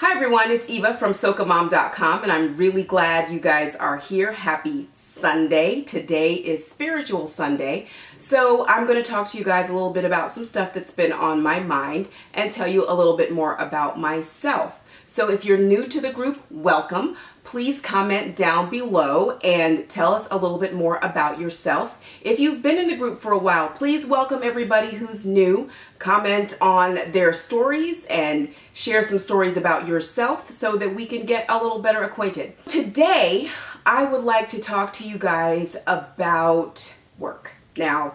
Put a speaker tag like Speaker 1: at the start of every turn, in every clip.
Speaker 1: Hi everyone, it's Eva from SocaMom.com and I'm really glad you guys are here. Happy Sunday. Today is Spiritual Sunday. So I'm going to talk to you guys a little bit about some stuff that's been on my mind and tell you a little bit more about myself. So if you're new to the group, welcome. Please comment down below and tell us a little bit more about yourself. If you've been in the group for a while, please welcome everybody who's new. Comment on their stories and share some stories about yourself so that we can get a little better acquainted. Today, I would like to talk to you guys about work. Now,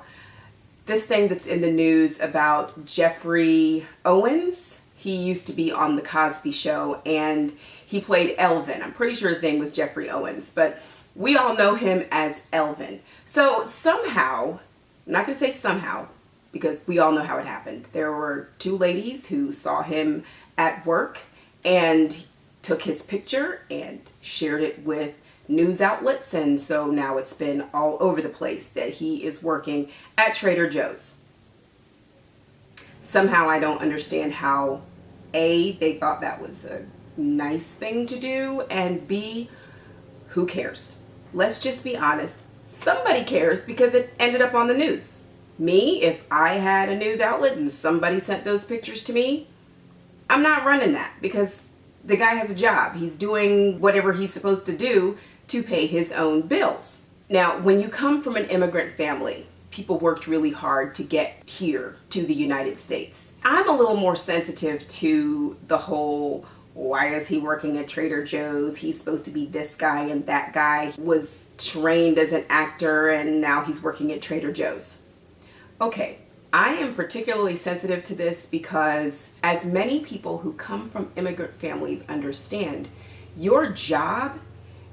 Speaker 1: this thing that's in the news about Geoffrey Owens, he used to be on the Cosby Show and he played Elvin. I'm pretty sure his name was Geoffrey Owens, but we all know him as Elvin. So somehow, I'm not going to say somehow, because we all know how it happened. There were two ladies who saw him at work and took his picture and shared it with news outlets. And so now it's been all over the place that he is working at Trader Joe's. Somehow I don't understand how, A, they thought that was a nice thing to do, and B, who cares? Let's just be honest. Somebody cares because it ended up on the news. Me, if I had a news outlet and somebody sent those pictures to me, I'm not running that because the guy has a job. He's doing whatever he's supposed to do to pay his own bills. Now, when you come from an immigrant family, people worked really hard to get here to the United States. I'm a little more sensitive to the whole, why is he working at Trader Joe's? He's supposed to be this guy and that guy was trained as an actor and now he's working at Trader Joe's. Okay, I am particularly sensitive to this because as many people who come from immigrant families understand, your job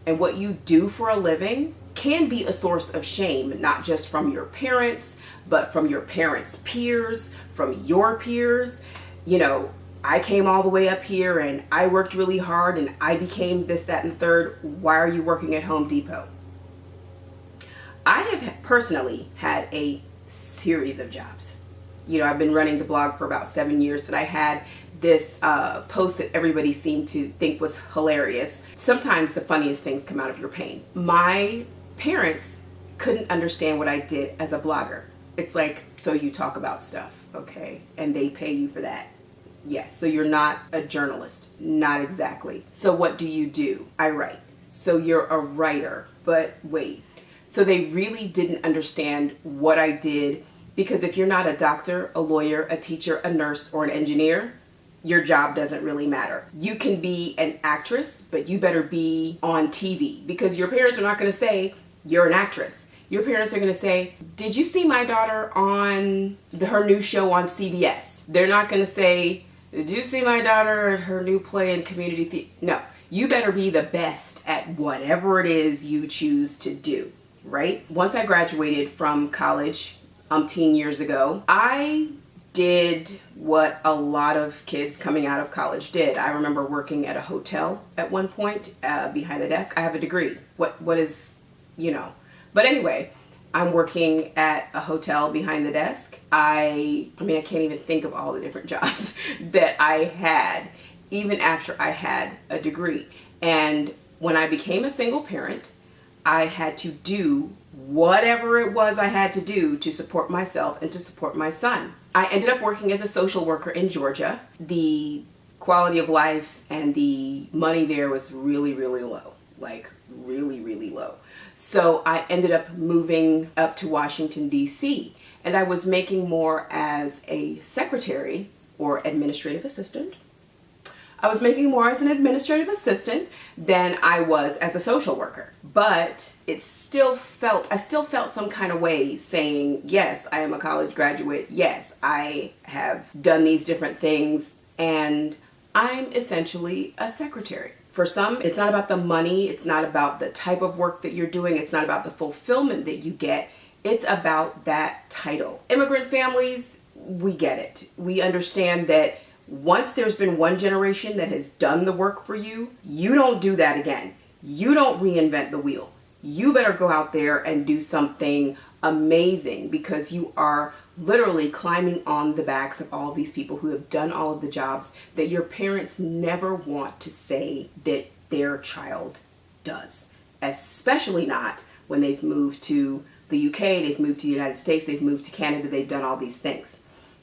Speaker 1: and what you do for a living can be a source of shame, not just from your parents, but from your parents' peers, from your peers. You know, I came all the way up here and I worked really hard and I became this, that, and the third. Why are you working at Home Depot? I have personally had a series of jobs. You know, I've been running the blog for about 7 years and I had this post that everybody seemed to think was hilarious. Sometimes the funniest things come out of your pain. My parents couldn't understand what I did as a blogger. It's like, so you talk about stuff, okay? And they pay you for that. Yes, so you're not a journalist. Not exactly. So what do? I write. So you're a writer, but wait. So they really didn't understand what I did because if you're not a doctor, a lawyer, a teacher, a nurse, or an engineer, your job doesn't really matter. You can be an actress, but you better be on TV because your parents are not going to say you're an actress. Your parents are going to say, did you see my daughter on her new show on CBS? They're not going to say, did you see my daughter at her new play in community theater? No, you better be the best at whatever it is you choose to do, right? Once I graduated from college, umpteen years ago, I did what a lot of kids coming out of college did. I remember working at a hotel at one point behind the desk. I have a degree. What is, you know. But anyway, I'm working at a hotel behind the desk. I mean, I can't even think of all the different jobs that I had, even after I had a degree. And when I became a single parent, I had to do whatever it was I had to do to support myself and to support my son. I ended up working as a social worker in Georgia. The quality of life and the money there was really, really low, like really, really low. So I ended up moving up to Washington, D.C., and I was making more as a secretary or administrative assistant. I was making more as an administrative assistant than I was as a social worker. But I still felt some kind of way saying, yes, I am a college graduate. Yes, I have done these different things and I'm essentially a secretary. For some, it's not about the money. It's not about the type of work that you're doing. It's not about the fulfillment that you get. It's about that title. Immigrant families, we get it. We understand that once there's been one generation that has done the work for you, you don't do that again. You don't reinvent the wheel. You better go out there and do something amazing because you are literally climbing on the backs of all these people who have done all of the jobs that your parents never want to say that their child does, especially not when they've moved to the UK, they've moved to the United States, they've moved to Canada, they've done all these things.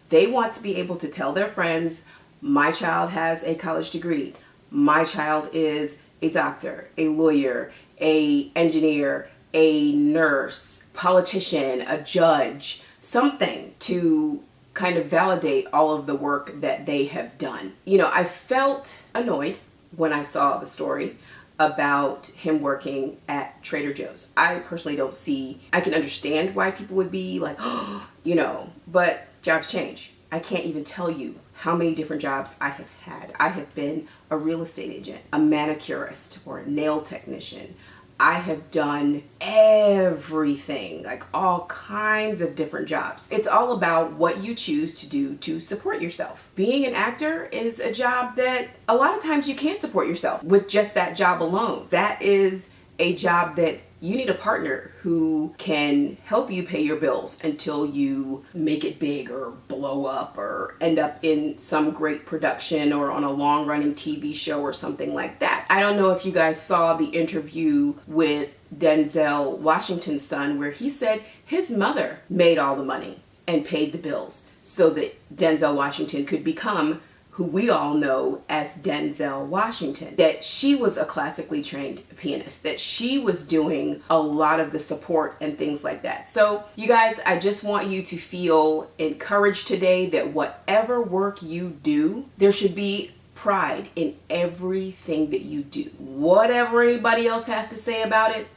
Speaker 1: They want to be able to tell their friends, my child has a college degree, my child is a doctor, a lawyer, a engineer, a nurse, politician, a judge, something to kind of validate all of the work that they have done. You know, I felt annoyed when I saw the story about him working at Trader Joe's. I personally don't see, I can understand why people would be like, oh, you know, but jobs change. I can't even tell you how many different jobs I have had. I have been a real estate agent, a manicurist, or a nail technician. I have done everything, like all kinds of different jobs. It's all about what you choose to do to support yourself. Being an actor is a job that a lot of times you can't support yourself with just that job alone. That is a job that you need a partner who can help you pay your bills until you make it big or blow up or end up in some great production or on a long-running TV show or something like that. I don't know if you guys saw the interview with Denzel Washington's son where he said his mother made all the money and paid the bills so that Denzel Washington could become who we all know as Denzel Washington, that she was a classically trained pianist, that she was doing a lot of the support and things like that. So you guys, I just want you to feel encouraged today that whatever work you do, there should be pride in everything that you do. Whatever anybody else has to say about it,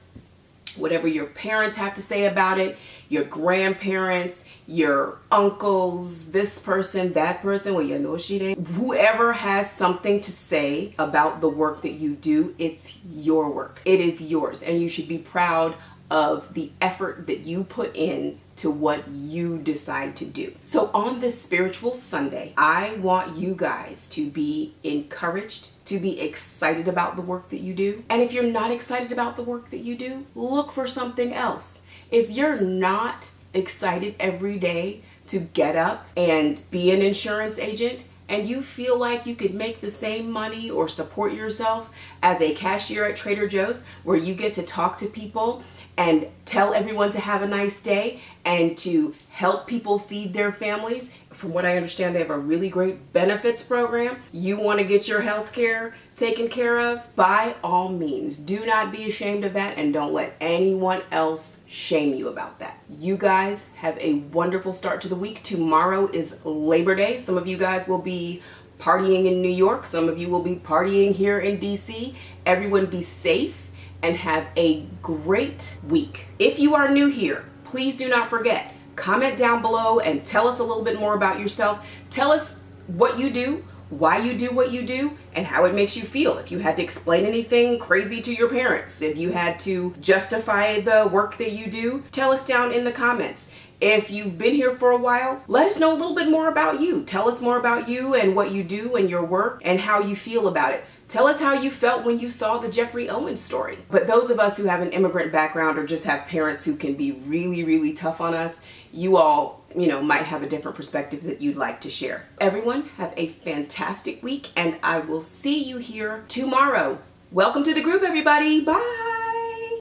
Speaker 1: whatever your parents have to say about it, your grandparents, your uncles, this person, that person, well, you know she did. Whoever has something to say about the work that you do, it's your work. It is yours, and you should be proud of the effort that you put in to what you decide to do. So on this spiritual Sunday, I want you guys to be encouraged, to be excited about the work that you do. And if you're not excited about the work that you do, look for something else. If you're not excited every day to get up and be an insurance agent, and you feel like you could make the same money or support yourself as a cashier at Trader Joe's, where you get to talk to people and tell everyone to have a nice day and to help people feed their families. From what I understand, they have a really great benefits program. You want to get your health care taken care of? By all means, do not be ashamed of that, and don't let anyone else shame you about that. You guys have a wonderful start to the week. Tomorrow is Labor Day. Some of you guys will be partying in New York. Some of you will be partying here in DC. Everyone be safe and have a great week. If you are new here, please do not forget, comment down below and tell us a little bit more about yourself. Tell us what you do, why you do what you do, and how it makes you feel. If you had to explain anything crazy to your parents, if you had to justify the work that you do, tell us down in the comments. If you've been here for a while, let us know a little bit more about you. Tell us more about you and what you do and your work and how you feel about it. Tell us how you felt when you saw the Geoffrey Owens story. But those of us who have an immigrant background or just have parents who can be really, really tough on us, you all, might have a different perspective that you'd like to share. Everyone, have a fantastic week, and I will see you here tomorrow. Welcome to the group, everybody. Bye.